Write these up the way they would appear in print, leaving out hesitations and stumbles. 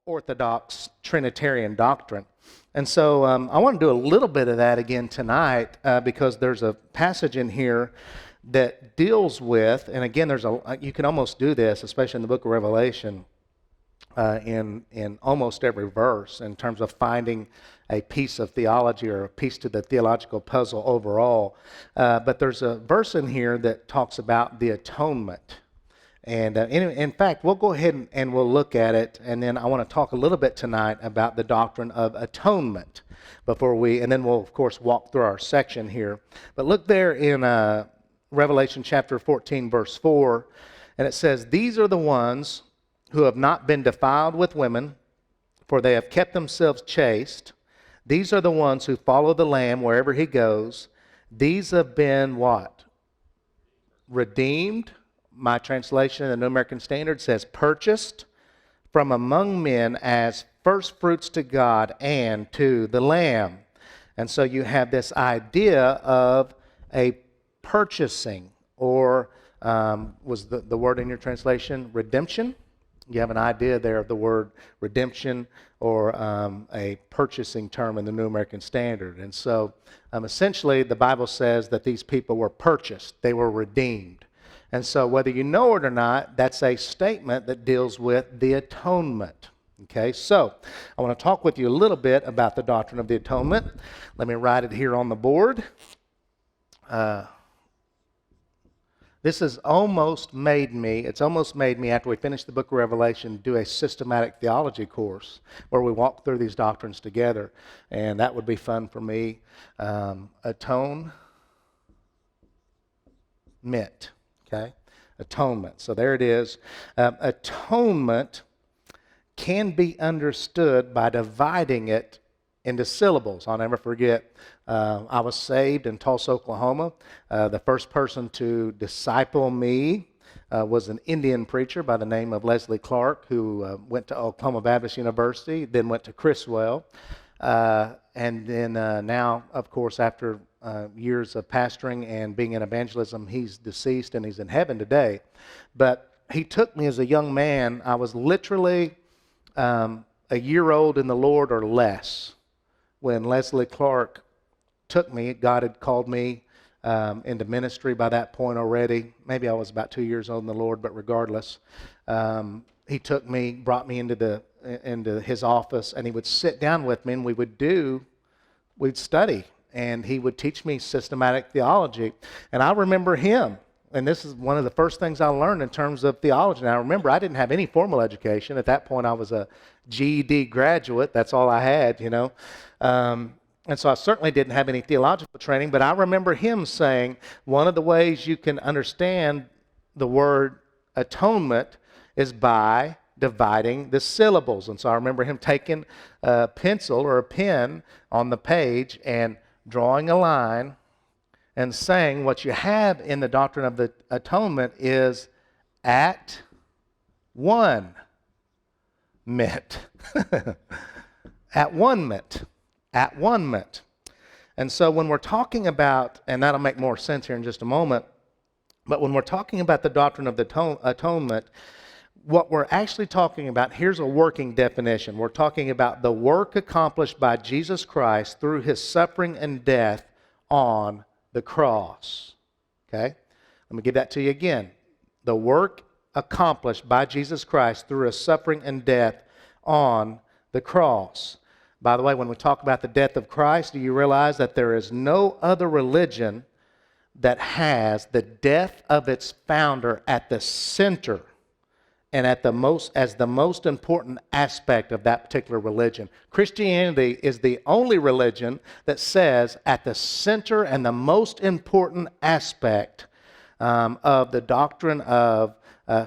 Orthodox Trinitarian doctrine. And so I want to do a little bit of that again tonight because there's a passage in here that deals with, and again, you can almost do this, especially in the book of Revelation, in almost every verse in terms of finding a piece of theology or a piece to the theological puzzle overall. But there's a verse in here that talks about the atonement. And in fact, we'll go ahead and we'll look at it, and then I want to talk a little bit tonight about the doctrine of atonement and then we'll, of course, walk through our section here. But look there in Revelation chapter 14, verse 4, and it says, "These are the ones who have not been defiled with women, for they have kept themselves chaste. These are the ones who follow the Lamb wherever he goes. These have been" what? Redeemed. My translation in the New American Standard says purchased from among men as first fruits to God and to the Lamb. And so you have this idea of a purchasing, or was the word in your translation redemption? You have an idea there of the word redemption, or a purchasing term in the New American Standard. And so essentially the Bible says that these people were purchased, they were redeemed. And so whether you know it or not, that's a statement that deals with the atonement. Okay, so I want to talk with you a little bit about the doctrine of the atonement. Let me write it here on the board. This has almost made me, after we finish the book of Revelation, do a systematic theology course where we walk through these doctrines together. And that would be fun for me. Atonement. Okay? Atonement. So there it is. Atonement can be understood by dividing it into syllables. I'll never forget, I was saved in Tulsa, Oklahoma. The first person to disciple me was an Indian preacher by the name of Leslie Clark, who went to Oklahoma Baptist University, then went to Criswell. And then now, of course, after years of pastoring and being in evangelism, he's deceased and he's in heaven today. But he took me as a young man. I was literally a year old in the Lord or less when Leslie Clark took me. God had called me into ministry by that point already. Maybe I was about 2 years old in the Lord, but regardless, he took me, brought me into his office, and he would sit down with me, and we'd study, and he would teach me systematic theology. And I remember him, and this is one of the first things I learned in terms of theology. And I remember I didn't have any formal education. At that point, I was a GED graduate. That's all I had, you know. And so I certainly didn't have any theological training, but I remember him saying one of the ways you can understand the word atonement is by dividing the syllables. And so I remember him taking a pencil or a pen on the page and drawing a line and saying what you have in the doctrine of the atonement is at one mint. At one mint. At one mint. And so when we're talking about, and that'll make more sense here in just a moment, but when we're talking about the doctrine of the atonement, what we're actually talking about, here's a working definition. We're talking about the work accomplished by Jesus Christ through his suffering and death on the cross. Okay? Let me give that to you again. The work accomplished by Jesus Christ through his suffering and death on the cross. By the way, when we talk about the death of Christ, do you realize that there is no other religion that has the death of its founder at the center and as the most important aspect of that particular religion? Christianity is the only religion that says at the center and the most important aspect of the doctrine of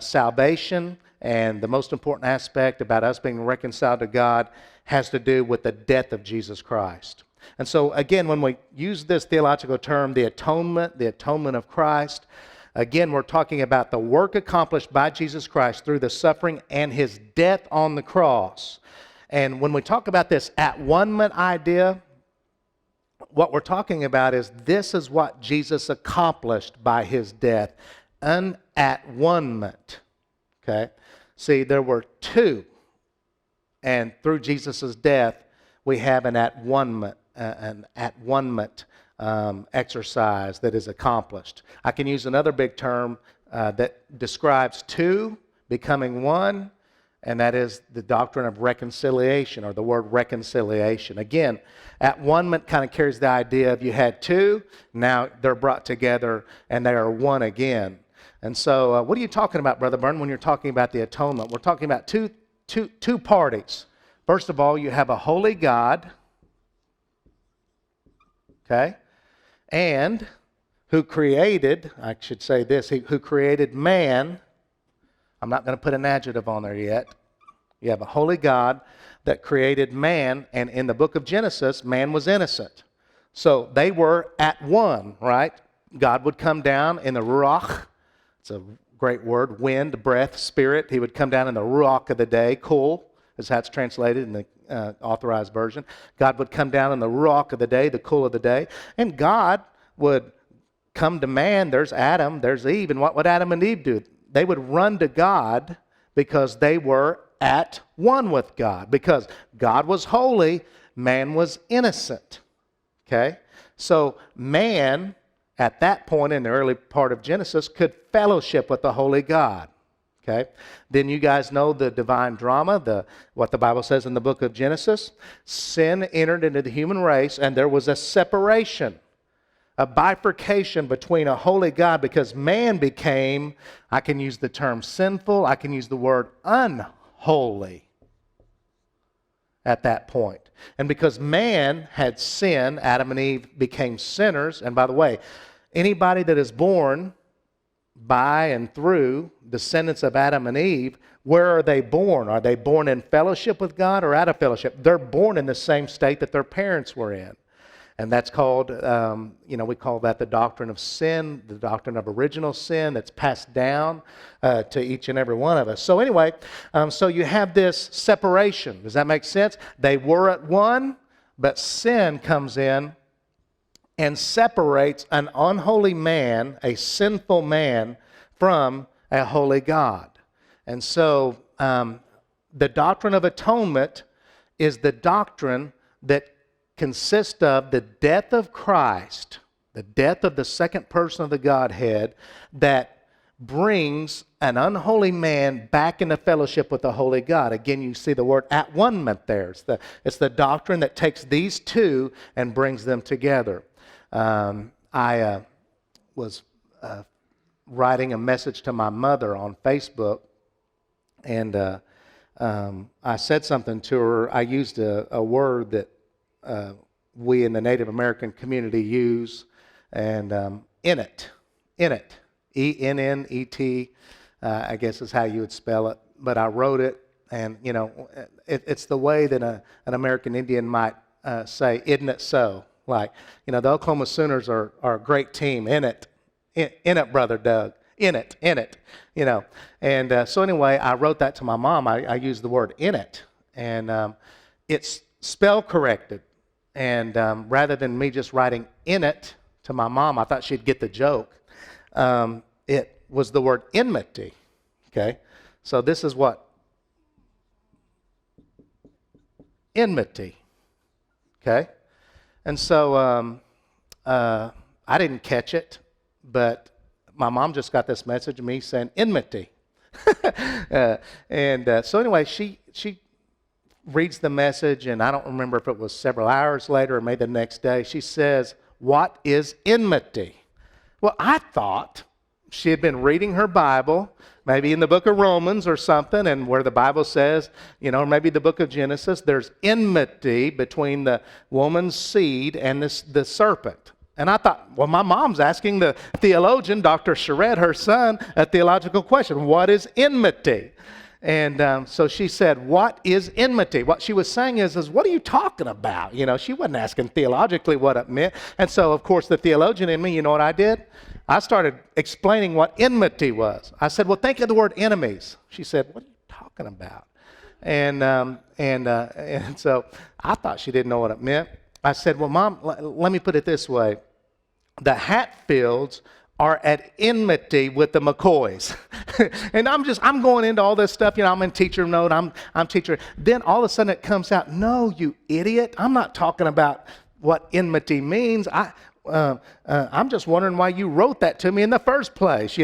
salvation, and the most important aspect about us being reconciled to God has to do with the death of Jesus Christ. And so again, when we use this theological term, the atonement of Christ, again, we're talking about the work accomplished by Jesus Christ through the suffering and his death on the cross. And when we talk about this at-one-ment idea, what we're talking about is this is what Jesus accomplished by his death. An at-one-ment. Okay? See, there were two And through Jesus' death, we have an at-one-ment exercise that is accomplished. I can use another big term that describes two becoming one, and that is the doctrine of reconciliation, or the word reconciliation. Again, at-one-ment kind of carries the idea of you had two, now they're brought together and they are one again. And so what are you talking about, Brother Byrne, when you're talking about the atonement? We're talking about two parties. First of all, you have a holy God, okay, and who created, I should say this, who created man. I'm not going to put an adjective on there yet. You have a holy God that created man, and in the book of Genesis, man was innocent. So they were at one, right? God would come down in the Ruach. It's a great word, wind, breath, spirit. He would come down in the Ruach of the day, cool, as that's translated in the authorized version. God would come down in the Ruach of the day, the cool of the day, and God would come to man. There's Adam, there's Eve, and what would Adam and Eve do? They would run to God because they were at one with God. Because God was holy, man was innocent. Okay? So man, at that point in the early part of Genesis, could fellowship with the holy God. Okay? Then you guys know the divine drama, what the Bible says in the book of Genesis. Sin entered into the human race, and there was a separation, a bifurcation between a holy God, because man became, I can use the term sinful, I can use the word unholy at that point. And because man had sinned, Adam and Eve became sinners. And by the way, anybody that is born by and through descendants of Adam and Eve, where are they born? Are they born in fellowship with God or out of fellowship? They're born in the same state that their parents were in. And that's called, we call that the doctrine of sin, the doctrine of original sin that's passed down to each and every one of us. So anyway, so you have this separation. Does that make sense? They were at one, but sin comes in and separates an unholy man, a sinful man, from a holy God. And so the doctrine of atonement is the doctrine that consists of the death of Christ, the death of the second person of the Godhead, that brings an unholy man back into fellowship with the holy God. Again, you see the word at-one-ment there. It's the doctrine that takes these two and brings them together. I was writing a message to my mother on Facebook, and I said something to her. I used a word that we in the Native American community use, and Inuit, E-N-N-E-T, I guess is how you would spell it. But I wrote it, and it's the way that an American Indian might say, "Isn't it so?" Like, the Oklahoma Sooners are a great team. In it, Brother Doug. In it. And so anyway, I wrote that to my mom. I used the word in it, and it's spell corrected. And rather than me just writing in it to my mom, I thought she'd get the joke. It was the word enmity. Okay, so this is what enmity. Okay. And so I didn't catch it, but my mom just got this message of me saying enmity. So anyway, she reads the message, and I don't remember if it was several hours later or maybe the next day. She says, "What is enmity?" Well, I thought she had been reading her Bible, maybe in the book of Romans or something, and where the Bible says, maybe the book of Genesis, there's enmity between the woman's seed and the serpent. And I thought, well, my mom's asking the theologian, Dr. Charette, her son, a theological question. What is enmity? And so she said, "What is enmity?" What she was saying is what are you talking about? She wasn't asking theologically what it meant. And so, of course, the theologian in me, you know what I did? I started explaining what enmity was. I said, "Well, think of the word enemies." She said, "What are you talking about?" And so I thought she didn't know what it meant. I said, "Well, Mom, let me put it this way. The Hatfields are at enmity with the McCoys. And I'm going into all this stuff, I'm in teacher mode, I'm teacher. Then all of a sudden it comes out, no, you idiot, I'm not talking about what enmity means. I'm just wondering why you wrote that to me in the first place,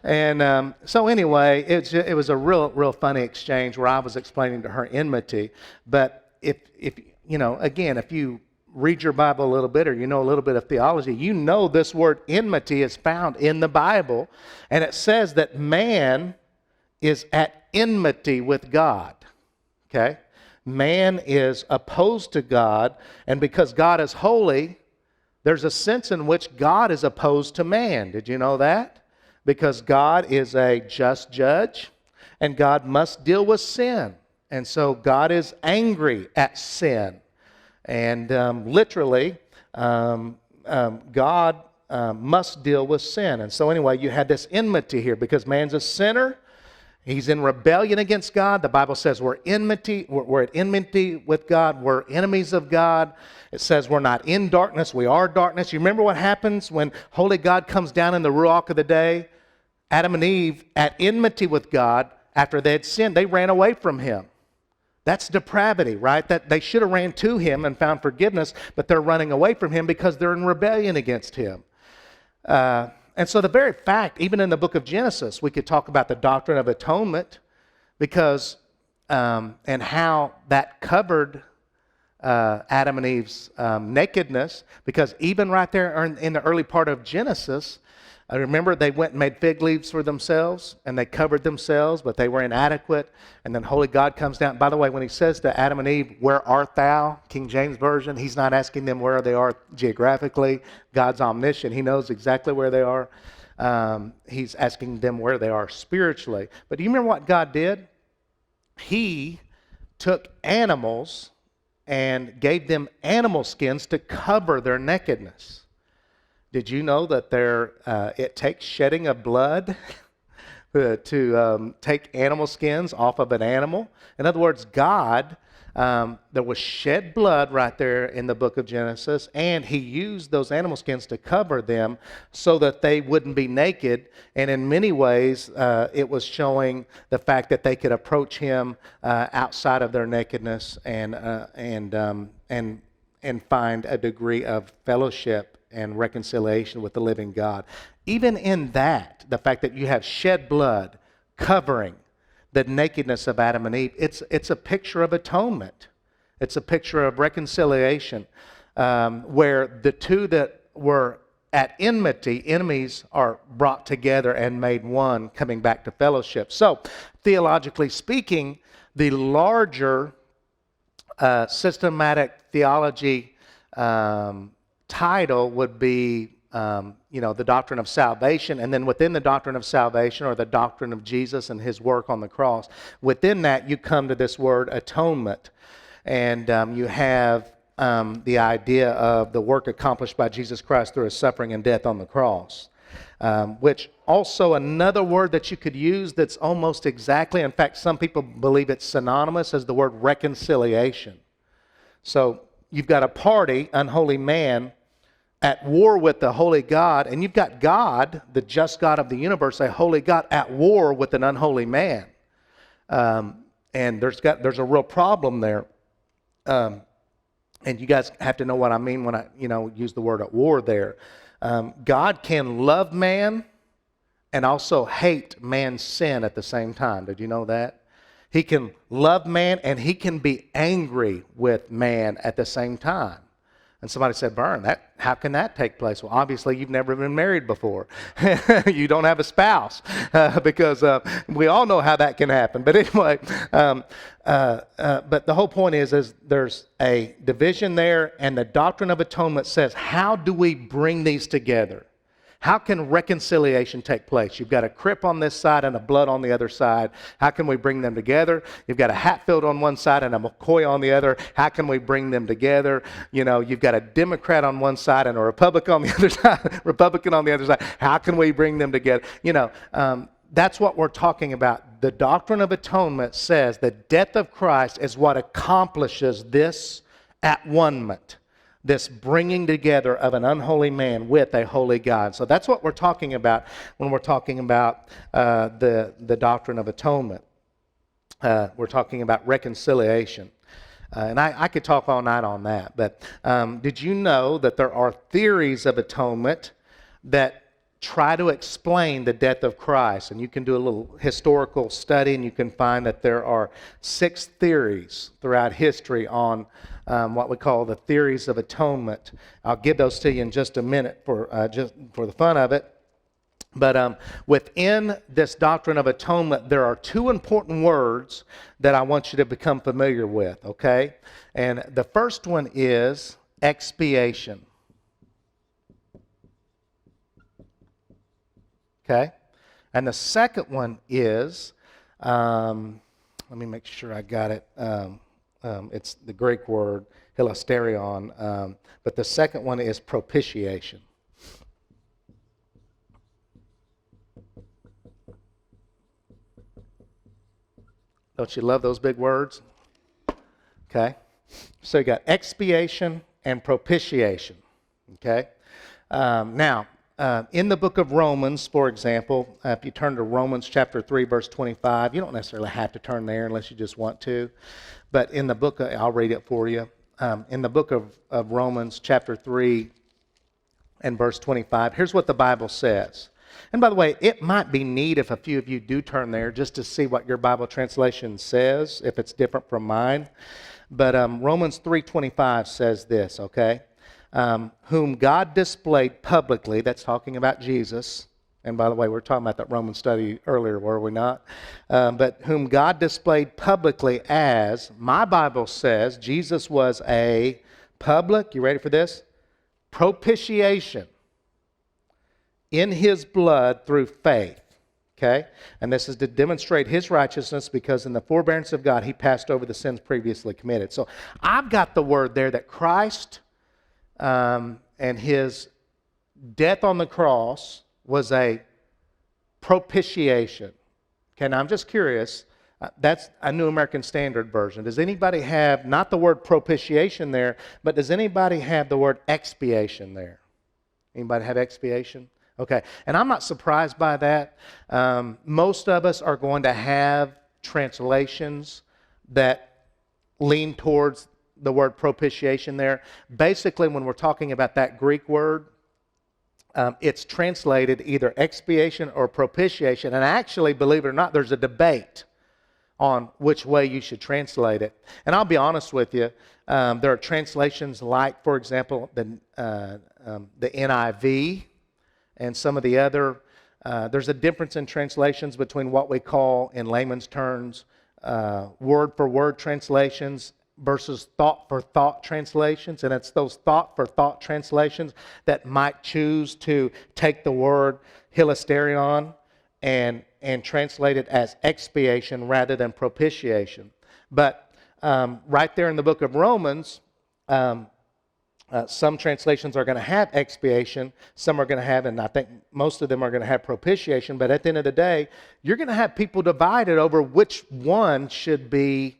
And so anyway, it was a real funny exchange where I was explaining to her enmity. But if again, if you read your Bible a little bit or a little bit of theology, this word enmity is found in the Bible, and it says that man is at enmity with God. Okay? Man is opposed to God, and because God is holy, there's a sense in which God is opposed to man. Did you know that? Because God is a just judge, and God must deal with sin. And so God is angry at sin. And literally, God must deal with sin. And so anyway, you had this enmity here because man's a sinner. He's in rebellion against God. The Bible says we're at enmity with God. We're enemies of God. It says we're not in darkness. We are darkness. You remember what happens when holy God comes down in the Ruach of the day? Adam and Eve, at enmity with God, after they had sinned, they ran away from him. That's depravity, right? That they should have ran to him and found forgiveness, but they're running away from him because they're in rebellion against him. And so the very fact, even in the book of Genesis, we could talk about the doctrine of atonement because, and how that covered Adam and Eve's nakedness, because even right there in the early part of Genesis, I remember they went and made fig leaves for themselves, and they covered themselves, but they were inadequate. And then holy God comes down. By the way, when he says to Adam and Eve, "Where art thou?" King James Version, he's not asking them where they are geographically. God's omniscient. He knows exactly where they are. He's asking them where they are spiritually. But do you remember what God did? He took animals and gave them animal skins to cover their nakedness. Did you know that it takes shedding of blood to take animal skins off of an animal? In other words, God, there was shed blood right there in the book of Genesis, and he used those animal skins to cover them so that they wouldn't be naked. And in many ways, it was showing the fact that they could approach him outside of their nakedness and find a degree of fellowship and reconciliation with the living God. Even in that, the fact that you have shed blood covering the nakedness of Adam and Eve, it's a picture of atonement. It's a picture of reconciliation, where the two that were at enmity, enemies, are brought together and made one, coming back to fellowship. So, theologically speaking, the larger systematic theology title would be, the doctrine of salvation. And then within the doctrine of salvation, or the doctrine of Jesus and his work on the cross, within that you come to this word atonement. And you have the idea of the work accomplished by Jesus Christ through his suffering and death on the cross. Which also another word that you could use that's almost exactly, in fact, some people believe it's synonymous, as the word reconciliation. So you've got a party, unholy man, at war with the holy God, and you've got God, the just God of the universe, a holy God, at war with an unholy man. And there's a real problem there. And you guys have to know what I mean when I use the word at war there. God can love man and also hate man's sin at the same time. Did you know that? He can love man and he can be angry with man at the same time. And somebody said, "Vern, how can that take place?" Well, obviously you've never been married before. You don't have a spouse, because we all know how that can happen. But anyway, but the whole point is there's a division there, and the doctrine of atonement says, how do we bring these together? How can reconciliation take place? You've got a crip on this side and a blood on the other side. How can we bring them together? You've got a Hatfield on one side and a McCoy on the other. How can we bring them together? You've got a Democrat on one side and a Republican on the other side. How can we bring them together? That's what we're talking about. The doctrine of atonement says the death of Christ is what accomplishes this at-one-ment. this bringing together of an unholy man with a holy God. So that's what we're talking about when we're talking about the doctrine of atonement. We're talking about reconciliation. And I could talk all night on that. But did you know that there are theories of atonement that try to explain the death of Christ? And you can do a little historical study, and you can find that there are 6 theories throughout history on what we call the theories of atonement. I'll give those to you in just a minute just for the fun of it. But within this doctrine of atonement, there are 2 important words that I want you to become familiar with, okay? And the first one is expiation. Okay? And the second one is, let me make sure I got it. It's the Greek word, hilasterion. But the second one is propitiation. Don't you love those big words? Okay. So you got expiation and propitiation. Okay. Now, in the book of Romans, for example, if you turn to Romans chapter 3, verse 25, you don't necessarily have to turn there unless you just want to. But in the book, I'll read it for you. In the book of Romans chapter 3 and verse 25, here's what the Bible says. And by the way, it might be neat if a few of you do turn there just to see what your Bible translation says, if it's different from mine. But Romans 3:25 says this, okay? Whom God displayed publicly, that's talking about Jesus. And by the way, we were talking about that Roman study earlier, were we not? But whom God displayed publicly as, my Bible says, Jesus was a public, you ready for this? Propitiation in his blood through faith. Okay? And this is to demonstrate his righteousness, because in the forbearance of God, he passed over the sins previously committed. So I've got the word there that Christ and his death on the cross was a propitiation. Okay, now I'm just curious. That's a New American Standard Version. Does anybody have, not the word propitiation there, but does anybody have the word expiation there? Anybody have expiation? Okay, and I'm not surprised by that. Most of us are going to have translations that lean towards the word propitiation there. Basically, when we're talking about that Greek word, it's translated either expiation or propitiation. And actually, believe it or not, there's a debate on which way you should translate it. And I'll be honest with you, there are translations like, for example, the NIV, and some of the other, there's a difference in translations between what we call, in layman's terms, word-for-word translations versus thought-for-thought translations. And it's those thought-for-thought translations that might choose to take the word hilasterion and translate it as expiation rather than propitiation. But right there in the book of Romans, some translations are going to have expiation, some are going to have, and I think most of them are going to have propitiation, but at the end of the day, you're going to have people divided over which one should be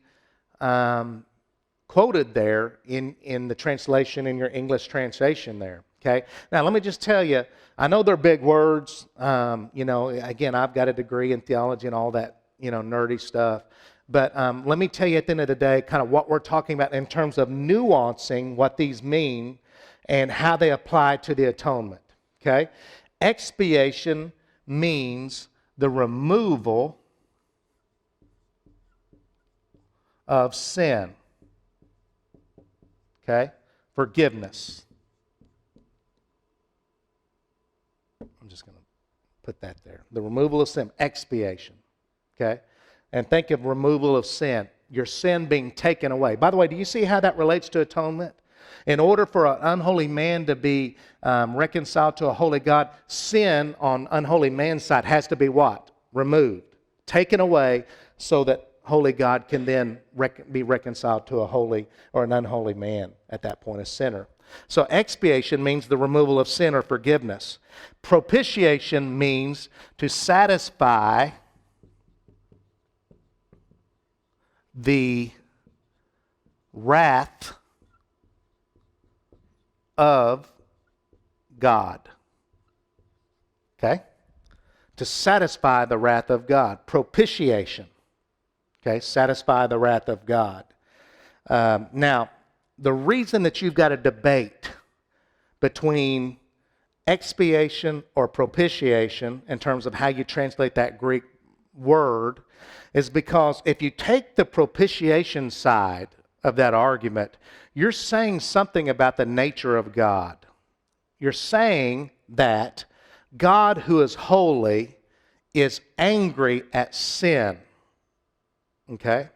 quoted there in the translation, in your English translation there, okay? Now, let me just tell you, I know they're big words. Again, I've got a degree in theology and all that, nerdy stuff. But let me tell you at the end of the day kind of what we're talking about in terms of nuancing what these mean and how they apply to the atonement, okay? Expiation means the removal of sin, okay? Forgiveness. I'm just going to put that there. The removal of sin, expiation, okay? And think of removal of sin, your sin being taken away. By the way, do you see how that relates to atonement? In order for an unholy man to be reconciled to a holy God, sin on unholy man's side has to be what? Removed, taken away, so that holy God can then be reconciled to a holy or an unholy man at that point, a sinner. So expiation means the removal of sin or forgiveness. Propitiation means to satisfy the wrath of God. Okay? To satisfy the wrath of God. Propitiation. Okay? Satisfy the wrath of God. Now, the reason that you've got a debate between expiation or propitiation in terms of how you translate that Greek word is because if you take the propitiation side of that argument, you're saying something about the nature of God. You're saying that God, who is holy, is angry at sin. Okay?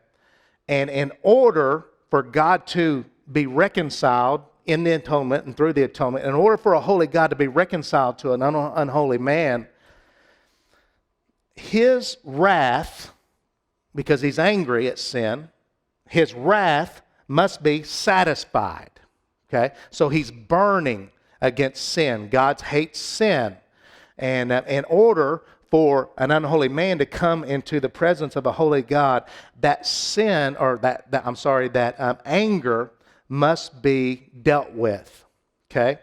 And in order for God to be reconciled in the atonement and through the atonement, in order for a holy God to be reconciled to an unholy man, his wrath, because he's angry at sin, his wrath must be satisfied. Okay? So he's burning against sin. God hates sin. And in order for an unholy man to come into the presence of a holy God, that sin, or that anger must be dealt with. Okay?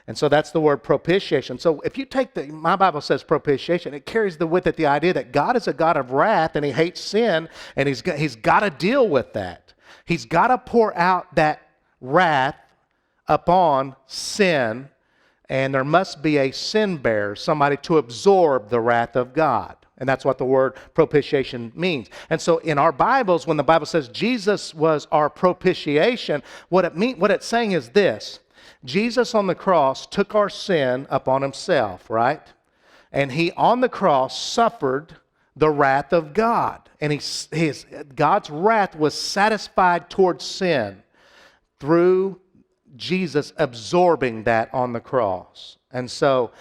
And so that's the word propitiation. So if you take my Bible says propitiation, it carries with it the idea that God is a God of wrath and he hates sin, and he's got to deal with that. He's got to pour out that wrath upon sin, and there must be a sin bearer, somebody to absorb the wrath of God. And that's what the word propitiation means. And so in our Bibles, when the Bible says Jesus was our propitiation, what it's saying is this: Jesus on the cross took our sin upon himself, right? And he on the cross suffered the wrath of God. And God's wrath was satisfied towards sin through Jesus absorbing that on the cross. And so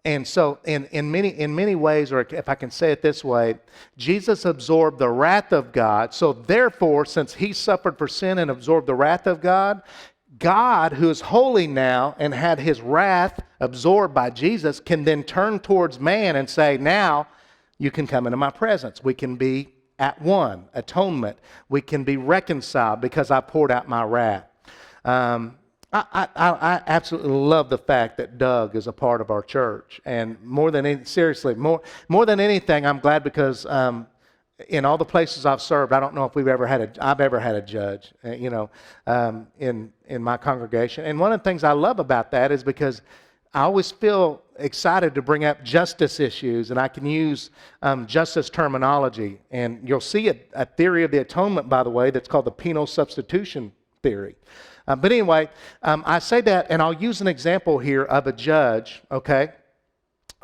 in many ways, or if I can say it this way, Jesus absorbed the wrath of God. So therefore, since he suffered for sin and absorbed the wrath of God, God, who is holy now and had his wrath absorbed by Jesus, can then turn towards man and say, now you can come into my presence. We can be at one, atonement. We can be reconciled because I poured out my wrath. I absolutely love the fact that Doug is a part of our church. And more than than anything, I'm glad because in all the places I've served, I don't know if I've ever had a judge, in my congregation. And one of the things I love about that is because I always feel excited to bring up justice issues, and I can use justice terminology. And you'll see a theory of the atonement, by the way, that's called the penal substitution theory. But anyway, I say that, and I'll use an example here of a judge, okay?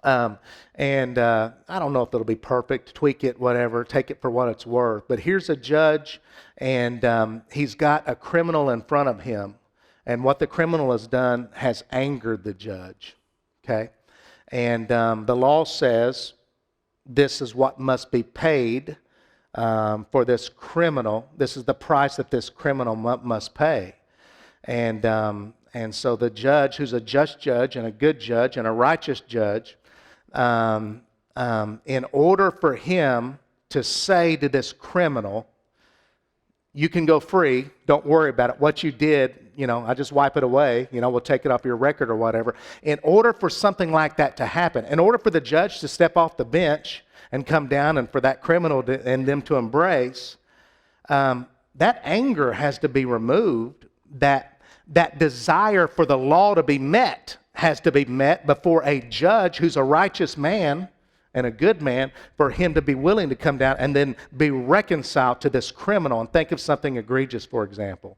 I don't know if it'll be perfect, tweak it, whatever, take it for what it's worth. But here's a judge, and he's got a criminal in front of him. And what the criminal has done has angered the judge, okay? And the law says this is what must be paid for this criminal. This is the price that this criminal must pay. And so the judge, who's a just judge and a good judge and a righteous judge, in order for him to say to this criminal, you can go free, don't worry about it. What you did, I just wipe it away, we'll take it off your record or whatever. In order for something like that to happen, in order for the judge to step off the bench and come down and for that criminal and them to embrace, that anger has to be removed, that desire for the law to be met has to be met before a judge who's a righteous man and a good man, for him to be willing to come down and then be reconciled to this criminal. And think of something egregious, for example.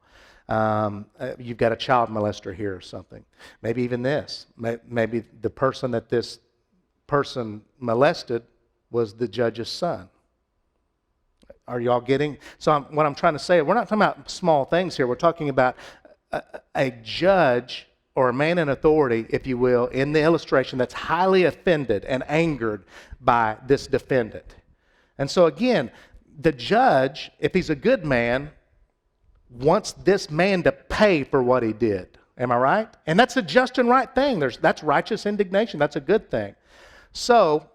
You've got a child molester here or something. Maybe even this. Maybe the person that this person molested was the judge's son. Are y'all getting? So what I'm trying to say, we're not talking about small things here. We're talking about a judge or a man in authority, if you will, in the illustration that's highly offended and angered by this defendant. And so again, the judge, if he's a good man, wants this man to pay for what he did. Am I right? And that's a just and right thing. That's righteous indignation. That's a good thing. So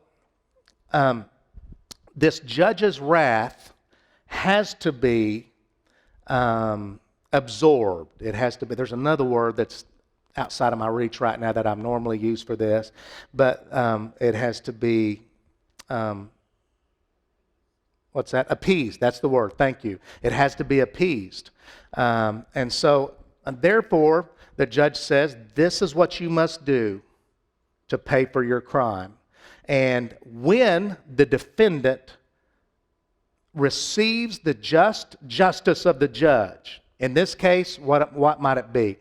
this judge's wrath has to be absorbed. It has to be. There's another word that's outside of my reach right now that I'm normally used for this, but it has to be, what's that? Appeased. That's the word. Thank you. It has to be appeased. Therefore, the judge says, this is what you must do to pay for your crime. And when the defendant receives the justice of the judge, in this case, what might it be?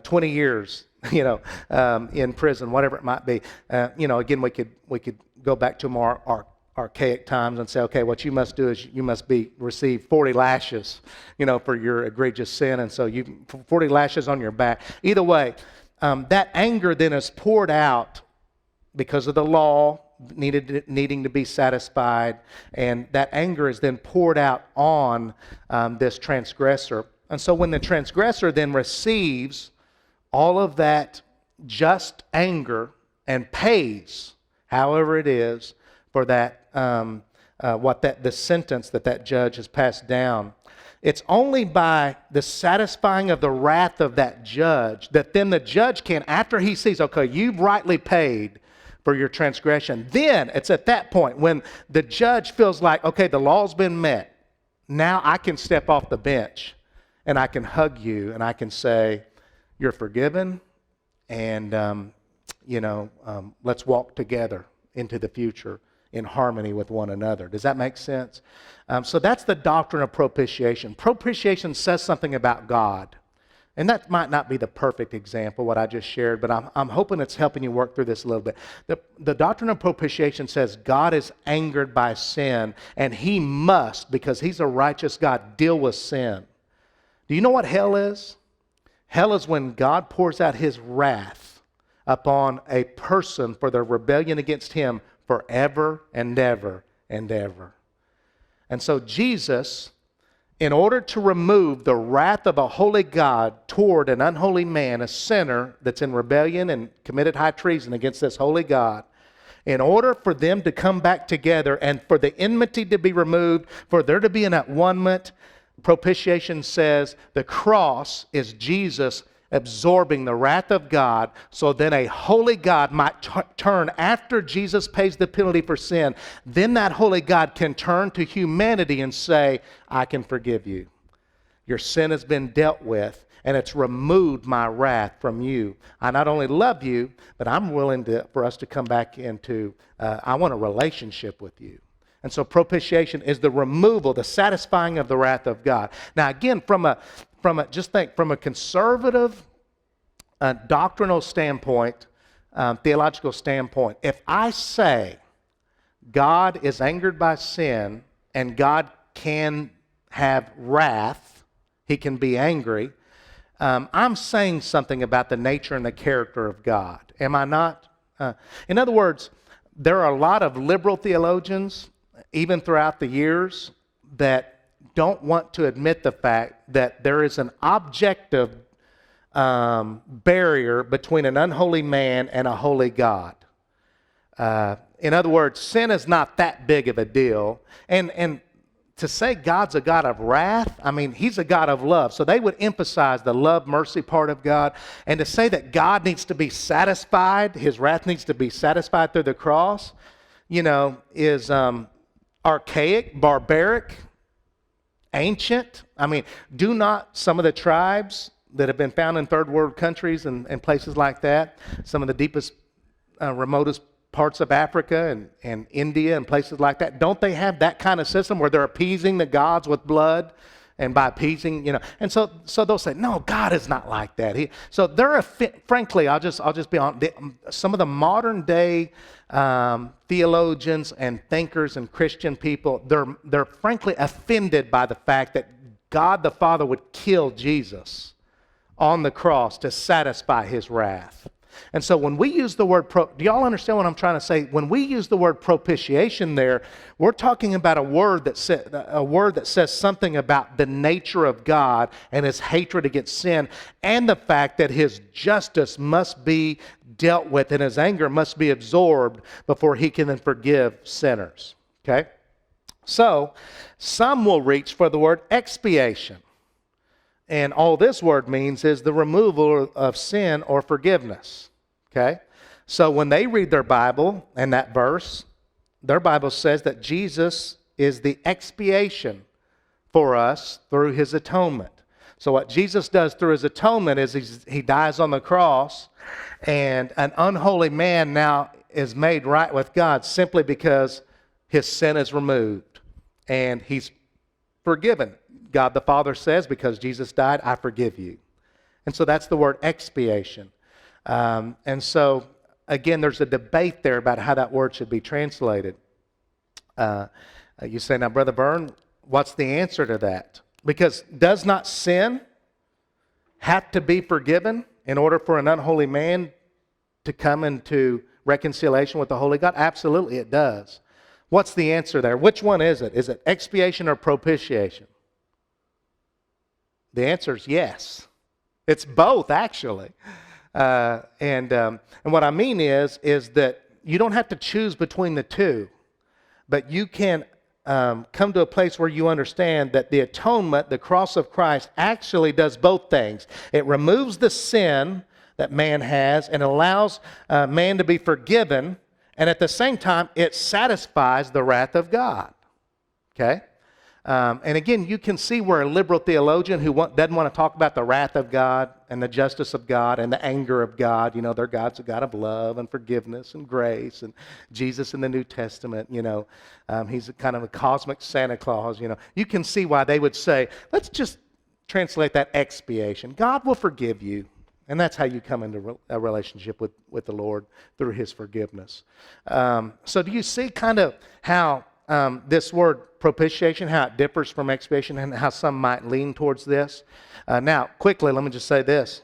20 years, in prison, whatever it might be. Again, we could go back to more archaic times and say, okay, what you must do is you must receive 40 lashes, for your egregious sin, and so 40 lashes on your back. Either way, that anger then is poured out because of the law needing to be satisfied, and that anger is then poured out on this transgressor. And so when the transgressor then receives all of that just anger and pays, however it is, for that the sentence that judge has passed down, it's only by the satisfying of the wrath of that judge that then the judge can, after he sees, okay, you've rightly paid for your transgression, then it's at that point when the judge feels like, okay, the law's been met. Now I can step off the bench and I can hug you and I can say, you're forgiven, and let's walk together into the future in harmony with one another. Does that make sense? So that's the doctrine of propitiation. Propitiation says something about God. And that might not be the perfect example, what I just shared, but I'm hoping it's helping you work through this a little bit. The doctrine of propitiation says God is angered by sin, and he must, because he's a righteous God, deal with sin. Do you know what hell is? Hell is when God pours out his wrath upon a person for their rebellion against him forever and ever and ever. And so Jesus, in order to remove the wrath of a holy God toward an unholy man, a sinner that's in rebellion and committed high treason against this holy God, in order for them to come back together and for the enmity to be removed, for there to be an at-one-ment, propitiation says the cross is Jesus absorbing the wrath of God, so then a holy God might turn after Jesus pays the penalty for sin. Then that holy God can turn to humanity and say, I can forgive you. Your sin has been dealt with, and it's removed my wrath from you. I not only love you, but I'm willing for us to come back into, I want a relationship with you. And so propitiation is the removal, the satisfying of the wrath of God. Now again, from a conservative doctrinal standpoint, theological standpoint, if I say God is angered by sin and God can have wrath, he can be angry, I'm saying something about the nature and the character of God. Am I not? In other words, there are a lot of liberal theologians, even throughout the years, that don't want to admit the fact that there is an objective barrier between an unholy man and a holy God. In other words, sin is not that big of a deal. And to say God's a God of wrath, I mean, he's a God of love. So they would emphasize the love, mercy part of God. And to say that God needs to be satisfied, his wrath needs to be satisfied through the cross, is archaic, barbaric, ancient. I mean, do not some of the tribes that have been found in third world countries and places like that, some of the deepest, remotest parts of Africa and India and places like that, don't they have that kind of system where they're appeasing the gods with blood? And by appeasing, and so they'll say, no, God is not like that. So they're, frankly, I'll just be honest, some of the modern day theologians and thinkers and Christian people, they're frankly offended by the fact that God the Father would kill Jesus on the cross to satisfy his wrath. And so when we use the word, do y'all understand what I'm trying to say? When we use the word propitiation there, we're talking about a word that says something about the nature of God and his hatred against sin, and the fact that his justice must be dealt with and his anger must be absorbed before he can then forgive sinners. Okay? So some will reach for the word expiation. And all this word means is the removal of sin or forgiveness. Okay? So when they read their Bible and that verse, their Bible says that Jesus is the expiation for us through his atonement. So what Jesus does through his atonement is he dies on the cross, and an unholy man now is made right with God simply because his sin is removed and he's forgiven. God the Father says, because Jesus died, I forgive you. And so that's the word expiation. And so, again, there's a debate there about how that word should be translated. You say, now, Brother Byrne, what's the answer to that? Because does not sin have to be forgiven in order for an unholy man to come into reconciliation with the holy God? Absolutely, it does. What's the answer there? Which one is it? Is it expiation or propitiation? The answer is yes. It's both, actually. And what I mean is that you don't have to choose between the two, but you can come to a place where you understand that the atonement, the cross of Christ, actually does both things. It removes the sin that man has and allows man to be forgiven, and at the same time, it satisfies the wrath of God. Okay? And again, you can see where a liberal theologian who doesn't want to talk about the wrath of God and the justice of God and the anger of God, you know, their God's a God of love and forgiveness and grace, and Jesus in the New Testament, you know, he's a kind of a cosmic Santa Claus, you know. You can see why they would say, let's just translate that expiation. God will forgive you. And that's how you come into a relationship with the Lord, through his forgiveness. So do you see kind of how this word propitiation, how it differs from expiation, and how some might lean towards this? Now, quickly, let me just say this.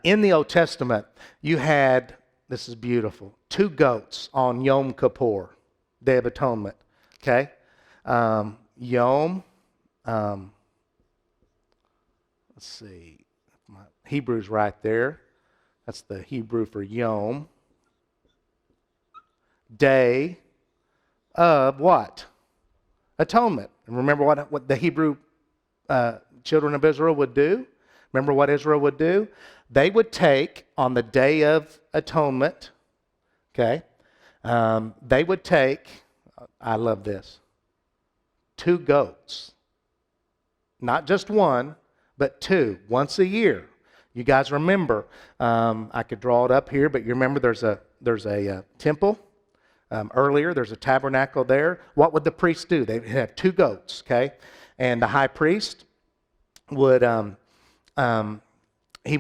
In the Old Testament, you had, this is beautiful, 2 goats on Yom Kippur, Day of Atonement. Okay? Yom, let's see. My Hebrew's right there. That's the Hebrew for Yom. Day of what? Atonement. And remember what the Hebrew children of Israel would do? Remember what Israel would do? They would take, on the Day of Atonement, okay, they would take, I love this, 2 goats. Not just one, but 2, once a year. You guys remember, I could draw it up here, but you remember there's a temple. Earlier, there's a tabernacle there. What would the priest do? They'd have 2 goats, okay? And the high priest would, he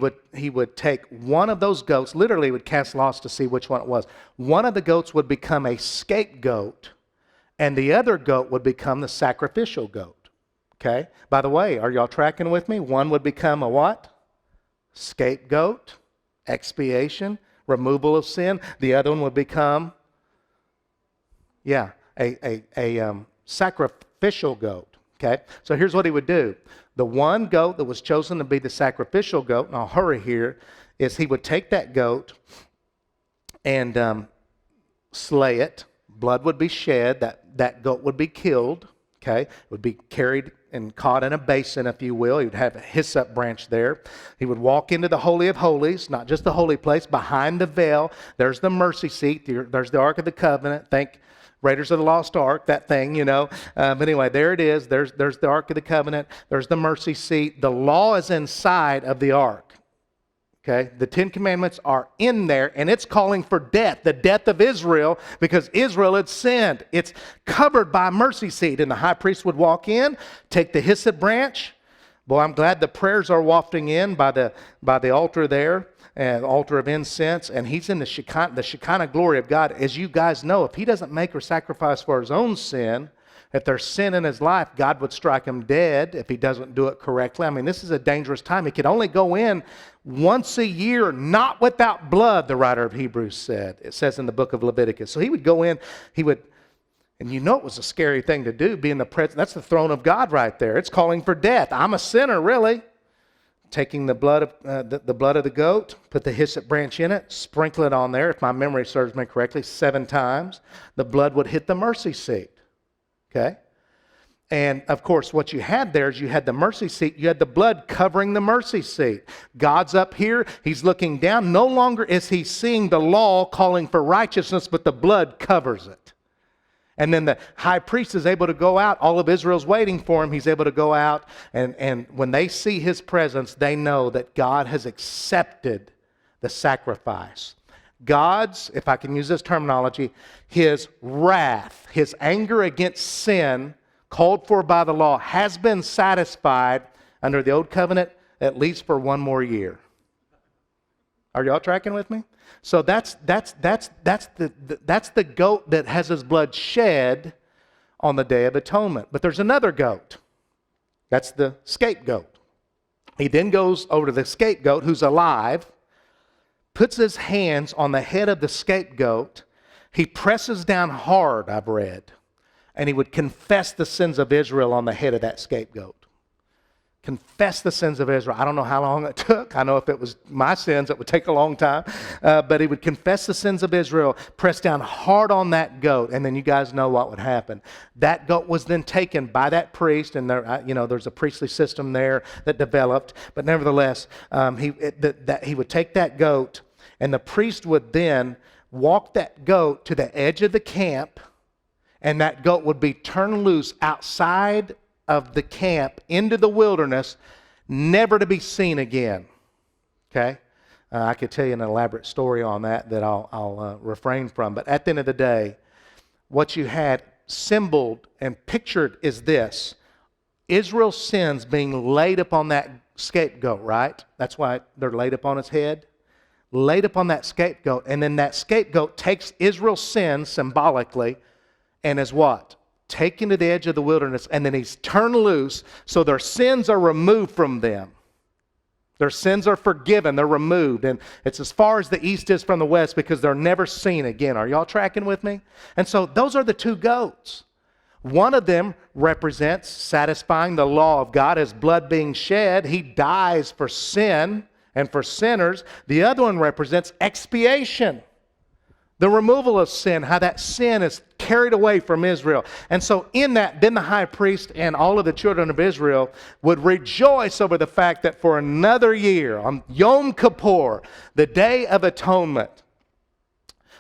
would take one of those goats, literally would cast lots to see which one it was. One of the goats would become a scapegoat, and the other goat would become the sacrificial goat, okay? By the way, are y'all tracking with me? One would become a what? Scapegoat, expiation, removal of sin. The other one would become, a sacrificial goat. Okay, so here's what he would do. The one goat that was chosen to be the sacrificial goat, and I'll hurry here, is he would take that goat and slay it. Blood would be shed. That goat would be killed. Okay, it would be carried and caught in a basin, if you will. He would have a hyssop branch there. He would walk into the Holy of Holies, not just the holy place, behind the veil. There's the mercy seat. There's the Ark of the Covenant. Think Raiders of the Lost Ark, that thing, you know. But anyway, there it is. There's the Ark of the Covenant. There's the mercy seat. The law is inside of the Ark. Okay, the 10 Commandments are in there, and it's calling for death, the death of Israel, because Israel had sinned. It's covered by a mercy seat, and the high priest would walk in, take the hyssop branch. Boy, I'm glad the prayers are wafting in by the altar there, and altar of incense, and he's in the Shekinah glory of God. As you guys know, if he doesn't make or sacrifice for his own sin, if there's sin in his life, God would strike him dead if he doesn't do it correctly. I mean, this is a dangerous time. He could only go in once a year, not without blood, the writer of Hebrews said. It says in the book of Leviticus. So he would go in, and you know it was a scary thing to do, be in the presence. That's the throne of God right there. It's calling for death. I'm a sinner, really. Taking the blood of the goat, put the hyssop branch in it, sprinkle it on there, if my memory serves me correctly, 7 times. The blood would hit the mercy seat. Okay? And of course, what you had there is you had the mercy seat, you had the blood covering the mercy seat. God's up here, he's looking down. No longer is he seeing the law calling for righteousness, but the blood covers it. And then the high priest is able to go out. All of Israel's waiting for him. He's able to go out. And when they see his presence, they know that God has accepted the sacrifice. God's, if I can use this terminology, his wrath, his anger against sin, called for by the law, has been satisfied under the old covenant at least for one more year. Are y'all tracking with me? So that's the goat that has his blood shed on the Day of Atonement. But there's another goat. That's the scapegoat. He then goes over to the scapegoat who's alive, puts his hands on the head of the scapegoat. He presses down hard, I've read, and he would confess the sins of Israel on the head of that scapegoat. Confess the sins of Israel. I don't know how long it took. I know if it was my sins, it would take a long time. But he would confess the sins of Israel, press down hard on that goat, and then you guys know what would happen. That goat was then taken by that priest, and there's a priestly system there that developed. But nevertheless, he would take that goat, and the priest would then walk that goat to the edge of the camp, and that goat would be turned loose outside of the camp into the wilderness, never to be seen again. Okay? I could tell you an elaborate story on that I'll refrain from. But at the end of the day, what you had symboled and pictured is this: Israel's sins being laid upon that scapegoat, right? That's why they're laid upon his head. Laid upon that scapegoat. And then that scapegoat takes Israel's sins symbolically and is what? Taken to the edge of the wilderness, and then he's turned loose so their sins are removed from them. Their sins are forgiven, they're removed, and it's as far as the east is from the west because they're never seen again. Are y'all tracking with me? And so those are the two goats. One of them represents satisfying the law of God as blood being shed. He dies for sin and for sinners. The other one represents expiation. The removal of sin, how that sin is carried away from Israel. And so in that, then the high priest and all of the children of Israel would rejoice over the fact that for another year, on Yom Kippur, the Day of Atonement,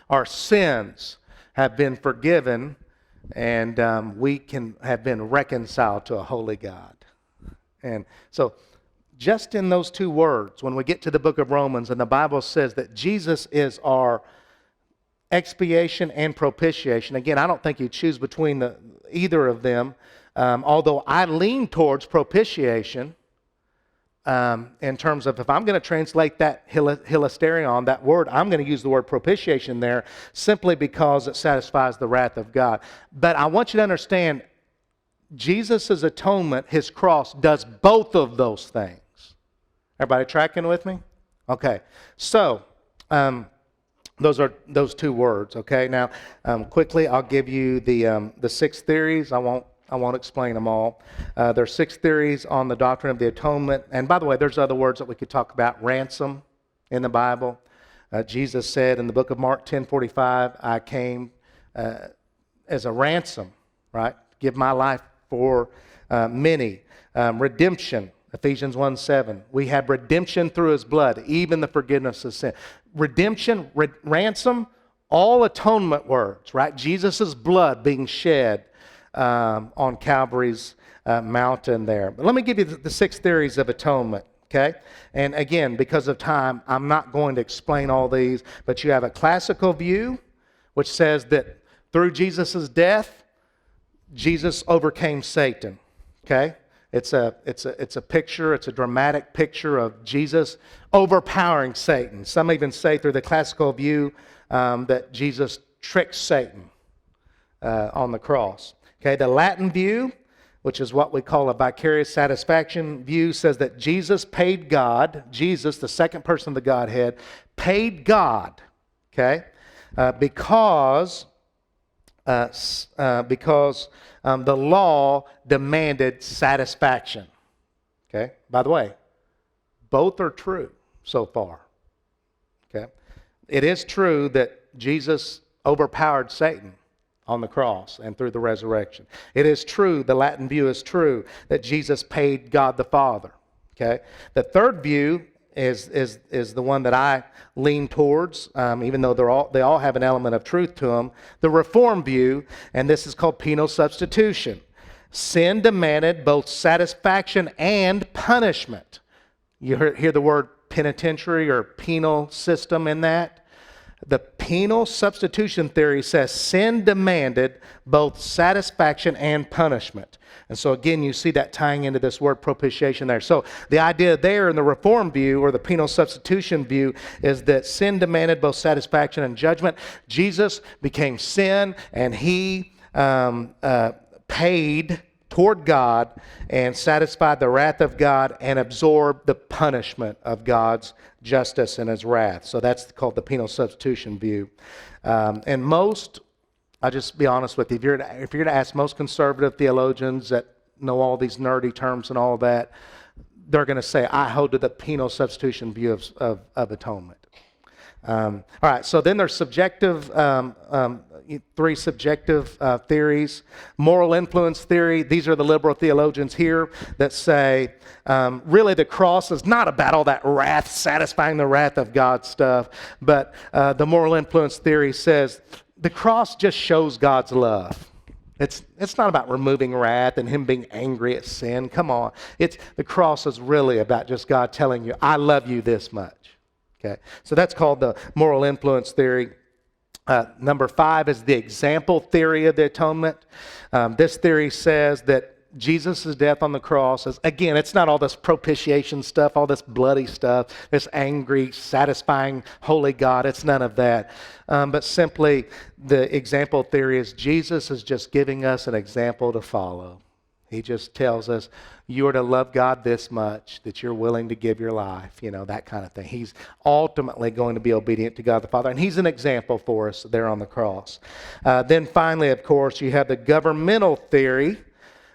our sins have been forgiven, and we can have been reconciled to a holy God. And so just in those two words, when we get to the book of Romans, and the Bible says that Jesus is our expiation and propitiation. Again, I don't think you choose between either of them, although I lean towards propitiation in terms of if I'm going to translate that hilasterion, that word, I'm going to use the word propitiation there simply because it satisfies the wrath of God. But I want you to understand, Jesus' atonement, his cross, does both of those things. Everybody tracking with me? Okay. So, those are those two words, okay? Now, quickly, I'll give you the 6 theories. I won't explain them all. There are 6 theories on the doctrine of the atonement. And by the way, there's other words that we could talk about. Ransom in the Bible. Jesus said in the book of Mark 10:45, I came as a ransom, right? Give my life for many. Redemption. Ephesians 1:7. We have redemption through his blood, even the forgiveness of sin. Redemption, ransom, all atonement words, right? Jesus' blood being shed on Calvary's mountain there. But let me give you the 6 theories of atonement, okay? And again, because of time, I'm not going to explain all these, but you have a classical view, which says that through Jesus' death, Jesus overcame Satan, okay? It's a picture, it's a dramatic picture of Jesus overpowering Satan. Some even say through the classical view that Jesus tricked Satan on the cross. Okay, the Latin view, which is what we call a vicarious satisfaction view, says that Jesus paid God, Jesus, the second person of the Godhead, paid God, okay, because the law demanded satisfaction. Okay? By the way, both are true so far. Okay? It is true that Jesus overpowered Satan on the cross and through the resurrection. It is true, the Latin view is true, that Jesus paid God the Father. Okay? The third view is the one that I lean towards, even though they all have an element of truth to them. The Reformed view, and this is called penal substitution. Sin demanded both satisfaction and punishment. You hear the word penitentiary or penal system in that? The penal substitution theory says sin demanded both satisfaction and punishment. And so again, you see that tying into this word propitiation there. So the idea there in the Reformed view or the penal substitution view is that sin demanded both satisfaction and judgment. Jesus became sin, and he paid toward God and satisfied the wrath of God and absorbed the punishment of God's justice and his wrath. So that's called the penal substitution view. And most, I'll just be honest with you, if you're going to ask most conservative theologians that know all these nerdy terms and all that, they're going to say, I hold to the penal substitution view of atonement. All right, so then there's subjective, three subjective theories. Moral influence theory, these are the liberal theologians here that say, really the cross is not about all that wrath, satisfying the wrath of God stuff, but the moral influence theory says the cross just shows God's love. It's not about removing wrath and him being angry at sin. Come on. The cross is really about just God telling you, I love you this much. Okay, so that's called the moral influence theory. Number 5 is the example theory of the atonement. This theory says that Jesus' death on the cross is, again, it's not all this propitiation stuff, all this bloody stuff, this angry, satisfying, holy God. It's none of that. But simply the example theory is Jesus is just giving us an example to follow. He just tells us, you are to love God this much that you're willing to give your life, that kind of thing. He's ultimately going to be obedient to God the Father, and he's an example for us there on the cross. Then finally, of course, you have the governmental theory,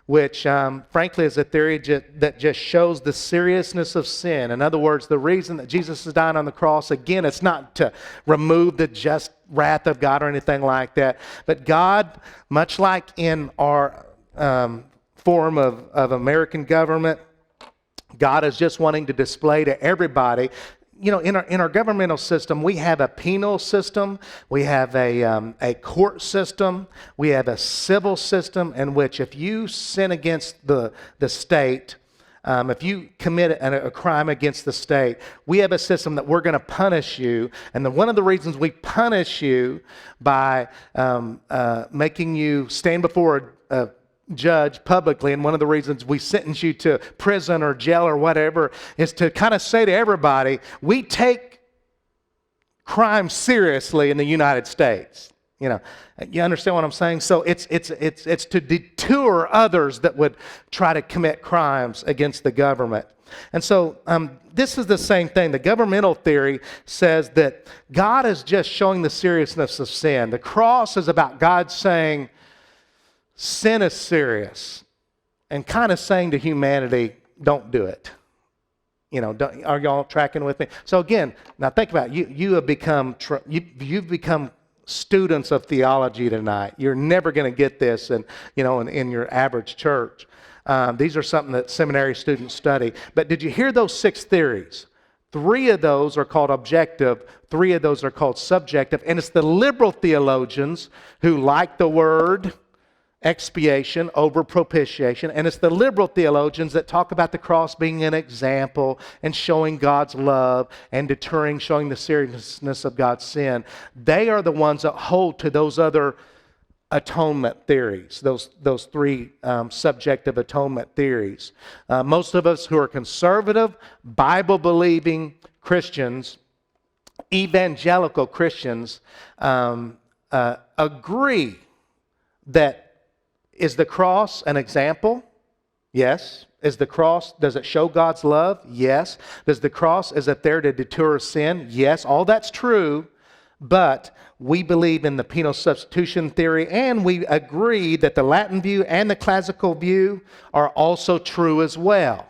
which frankly is a theory that just shows the seriousness of sin. In other words, the reason that Jesus is dying on the cross, again, it's not to remove the just wrath of God or anything like that, but God, much like in our form of American government, God is just wanting to display to everybody. In our governmental system, we have a penal system, we have a court system, we have a civil system in which if you sin against the state, if you commit a crime against the state, we have a system that we're going to punish you. And one of the reasons we punish you by making you stand before a judge publicly, and one of the reasons we sentence you to prison or jail or whatever, is to kind of say to everybody, we take crime seriously in the United States. You understand what I'm saying? So it's to deter others that would try to commit crimes against the government. And so this is the same thing. The governmental theory says that God is just showing the seriousness of sin. The cross is about God saying, sin is serious, and kind of saying to humanity, don't do it. Are y'all tracking with me? So again, now think about it. You have become you've become students of theology tonight. You're never going to get this in your average church. These are something that seminary students study. But did you hear those 6 theories? 3 of those are called objective, 3 of those are called subjective, and it's the liberal theologians who like the word expiation over propitiation, and it's the liberal theologians that talk about the cross being an example and showing God's love and deterring, showing the seriousness of God's sin. They are the ones that hold to those other atonement theories, those 3 subjective atonement theories. Most of us who are conservative, Bible-believing Christians, evangelical Christians, agree that is the cross an example? Yes. Is the cross, does it show God's love? Yes. Does the cross, is it there to deter sin? Yes. All that's true, but we believe in the penal substitution theory, and we agree that the Latin view and the classical view are also true as well.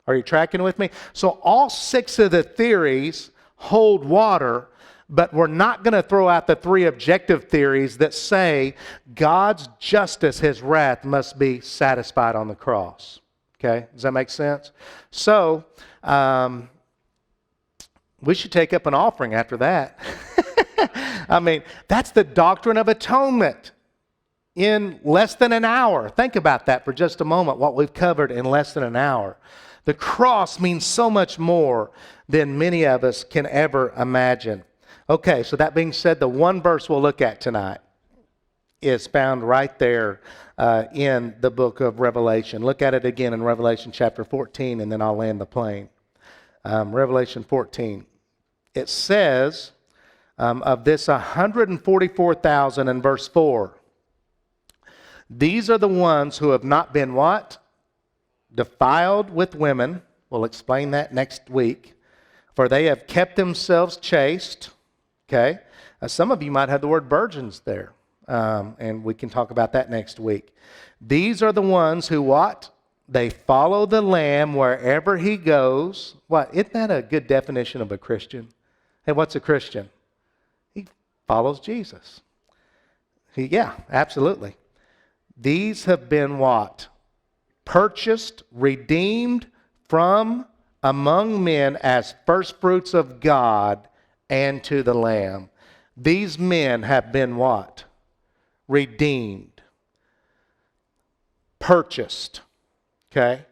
Are you tracking with me? So all 6 of the theories hold water, But we're not going to throw out the three objective theories that say God's justice, his wrath, must be satisfied on the cross. Okay? Does that make sense? So, we should take up an offering after that. I mean, that's the doctrine of atonement in less than an hour. Think about that for just a moment, what we've covered in less than an hour. The cross means so much more than many of us can ever imagine. Okay, so that being said, the one verse we'll look at tonight is found right there in the book of Revelation. Look at it again in Revelation chapter 14, and then I'll land the plane. Revelation 14. It says of this 144,000 in verse 4, these are the ones who have not been what? Defiled with women. We'll explain that next week. For they have kept themselves chaste. Okay? Some of you might have the word virgins there. And we can talk about that next week. These are the ones who what? They follow the Lamb wherever he goes. What? Isn't that a good definition of a Christian? Hey, what's a Christian? He follows Jesus. Yeah, absolutely. These have been what? Purchased, redeemed from among men as firstfruits of God and to the Lamb. These men have been what? Redeemed. Purchased. Okay?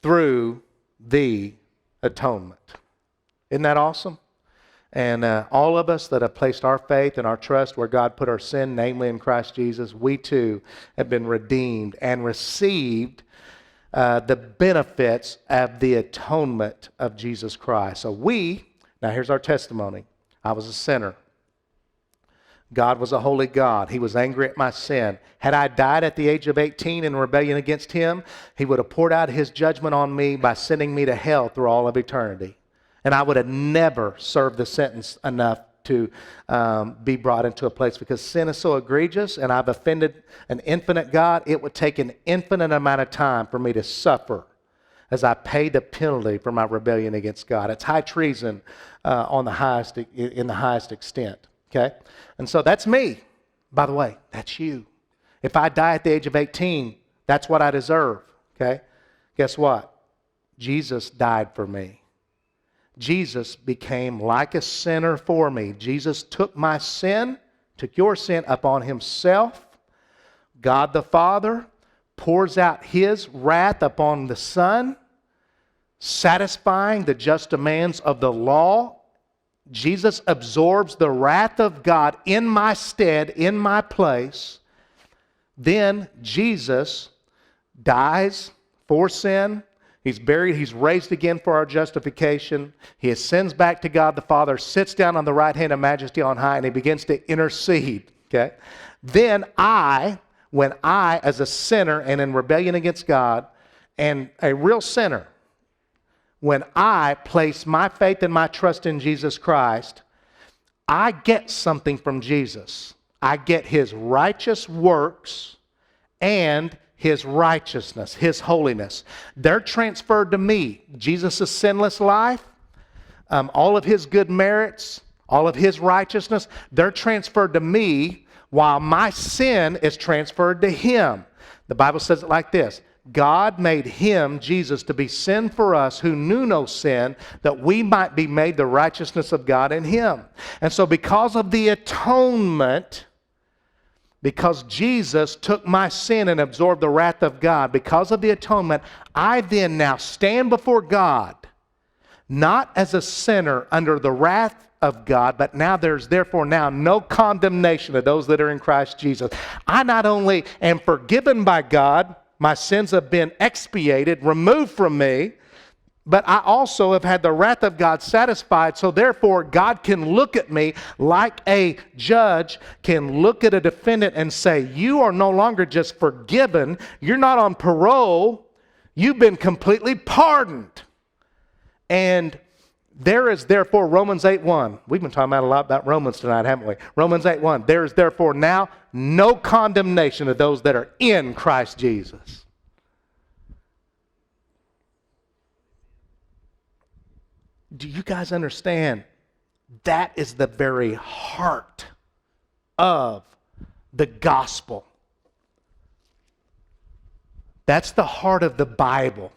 Through the atonement. Isn't that awesome? And all of us that have placed our faith and our trust where God put our sin, namely in Christ Jesus, we too have been redeemed and received the benefits of the atonement of Jesus Christ. So now here's our testimony. I was a sinner. God was a holy God. He was angry at my sin. Had I died at the age of 18 in rebellion against him, he would have poured out his judgment on me by sending me to hell through all of eternity. And I would have never served the sentence enough to be brought into a place, because sin is so egregious and I've offended an infinite God, it would take an infinite amount of time for me to suffer as I pay the penalty for my rebellion against God. It's high treason in the highest extent. Okay? And so that's me. By the way, that's you. If I die at the age of 18, that's what I deserve. Okay? Guess what? Jesus died for me. Jesus became like a sinner for me. Jesus took my sin, took your sin upon himself. God the Father pours out his wrath upon the Son, satisfying the just demands of the law. Jesus absorbs the wrath of God in my stead, in my place. Then Jesus dies for sin. He's buried. He's raised again for our justification. He ascends back to God the Father, sits down on the right hand of majesty on high, and he begins to intercede. Okay? Then when I, as a sinner and in rebellion against God, and a real sinner, when I place my faith and my trust in Jesus Christ, I get something from Jesus. I get his righteous works and his righteousness, his holiness. They're transferred to me. Jesus' sinless life, all of his good merits, all of his righteousness, they're transferred to me while my sin is transferred to him. The Bible says it like this: God made him, Jesus, to be sin for us who knew no sin, that we might be made the righteousness of God in him. And so because of the atonement, because Jesus took my sin and absorbed the wrath of God, because of the atonement, I then now stand before God, not as a sinner under the wrath of God, but now there's therefore now no condemnation of those that are in Christ Jesus. I not only am forgiven by God, my sins have been expiated, removed from me, but I also have had the wrath of God satisfied, so therefore God can look at me like a judge can look at a defendant and say, you are no longer just forgiven, you're not on parole, you've been completely pardoned. And there is therefore, Romans 8:1. We've been talking about a lot about Romans tonight, haven't we? Romans 8:1. There is therefore now no condemnation of those that are in Christ Jesus. Do you guys understand That is the very heart of the gospel. That's the heart of the Bible.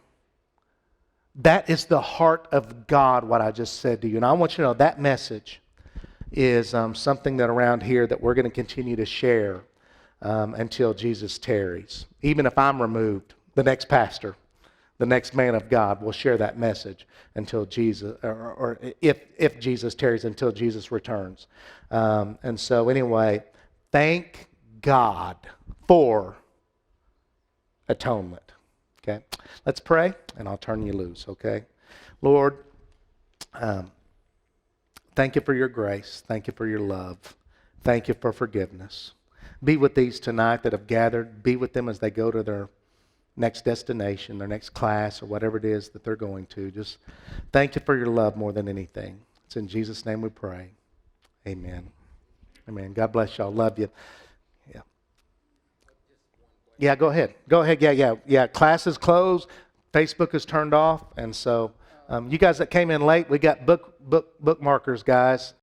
That is the heart of God, what I just said to you. And I want you to know that message is something that around here that we're going to continue to share until Jesus tarries. Even if I'm removed, the next pastor, the next man of God will share that message until Jesus, or if Jesus tarries, until Jesus returns. And so anyway, thank God for atonement. Okay, let's pray, and I'll turn you loose. Okay, Lord, thank you for your grace. Thank you for your love. Thank you for forgiveness. Be with these tonight that have gathered. Be with them as they go to their next destination, their next class, or whatever it is that they're going to. Just thank you for your love more than anything. It's in Jesus' name we pray. Amen. Amen. God bless y'all. Love you. Yeah. Yeah, go ahead. Go ahead. Yeah. Class is closed. Facebook is turned off. And so you guys that came in late, we got bookmarkers, guys.